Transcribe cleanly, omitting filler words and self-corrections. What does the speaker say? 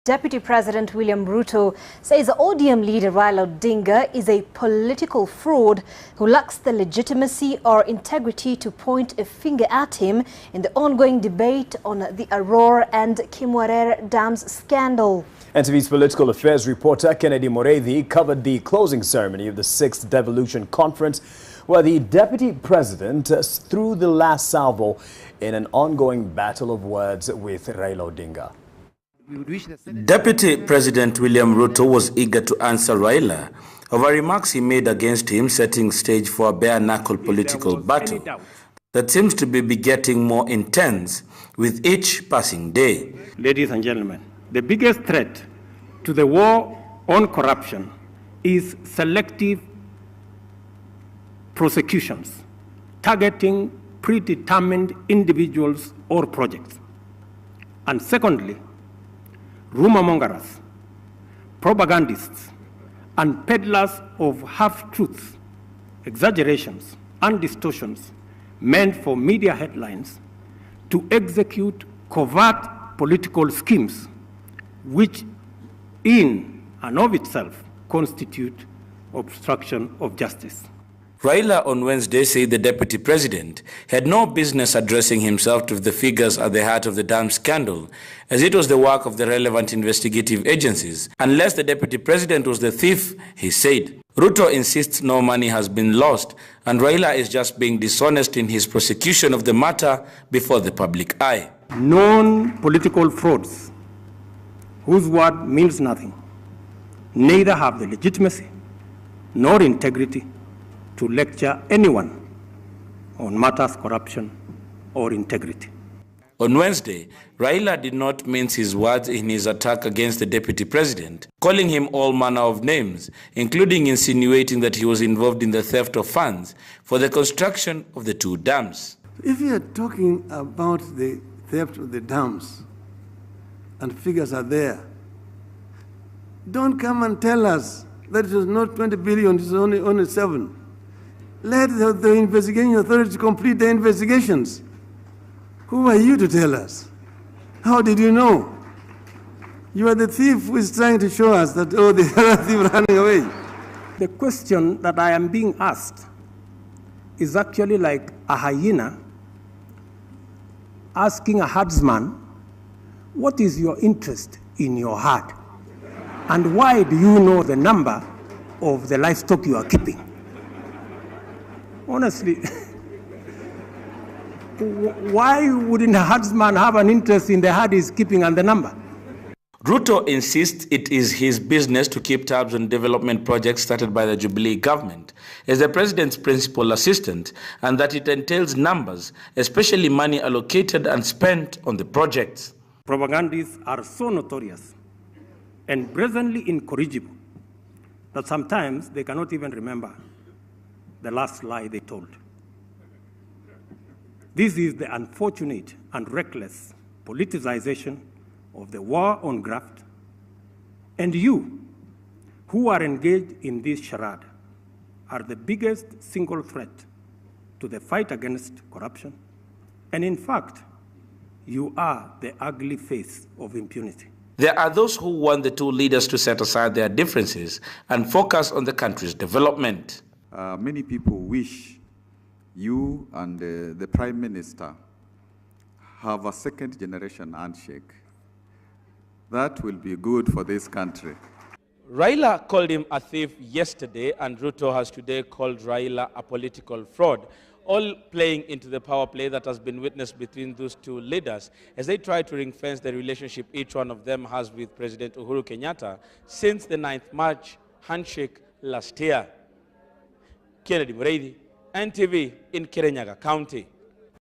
Deputy President William Ruto says ODM leader Raila Odinga is a political fraud who lacks the legitimacy or integrity to point a finger at him in the ongoing debate on the Aurora and Kimwarer Dams scandal. NTV's political affairs reporter Kennedy Morethi covered the closing ceremony of the 6th Devolution Conference, where the Deputy President threw the last salvo in an ongoing battle of words with Raila Odinga. Deputy President William Ruto was eager to answer Raila over remarks he made against him, setting stage for a bare-knuckle political battle that seems to be getting more intense with each passing day. Ladies and gentlemen, the biggest threat to the war on corruption is selective prosecutions targeting predetermined individuals or projects. And secondly, rumor mongers, propagandists, and peddlers of half-truths, exaggerations, and distortions meant for media headlines to execute covert political schemes, which in and of itself constitute obstruction of justice. Raila on Wednesday said the Deputy President had no business addressing himself to the figures at the heart of the dam scandal, as it was the work of the relevant investigative agencies, unless the Deputy President was the thief, he said. Ruto insists no money has been lost, and Raila is just being dishonest in his prosecution of the matter before the public eye. Known political frauds, whose word means nothing, neither have the legitimacy nor integrity to lecture anyone on matters corruption or integrity. On Wednesday, Raila did not mince his words in his attack against the Deputy President, calling him all manner of names, including insinuating that he was involved in the theft of funds for the construction of the 2 dams. If you are talking about the theft of the dams, and figures are there, don't come and tell us that it was not 20 billion, it was only 7. Let the investigating authorities complete the investigations. Who are you to tell us? How did you know? You are the thief who is trying to show us that, oh, the other thief running away. The question that I am being asked is actually like a hyena asking a herdsman, what is your interest in your herd? And why do you know the number of the livestock you are keeping? Honestly, why wouldn't a herdsman have an interest in the herd he's keeping and the number? Ruto insists it is his business to keep tabs on development projects started by the Jubilee government as the president's principal assistant, and that it entails numbers, especially money allocated and spent on the projects. Propagandists are so notorious and brazenly incorrigible that sometimes they cannot even remember the last lie they told. This is the unfortunate and reckless politicization of the war on graft, and you, who are engaged in this charade, are the biggest single threat to the fight against corruption, and in fact, you are the ugly face of impunity. There are those who want the 2 leaders to set aside their differences and focus on the country's development. Many people wish you and the Prime Minister have a second-generation handshake. That will be good for this country. Raila called him a thief yesterday, and Ruto has today called Raila a political fraud, all playing into the power play that has been witnessed between those 2 leaders as they try to ring-fence the relationship each one of them has with President Uhuru Kenyatta since the 9th March handshake last year. Kennedy Morethi, NTV in Kirinyaga County.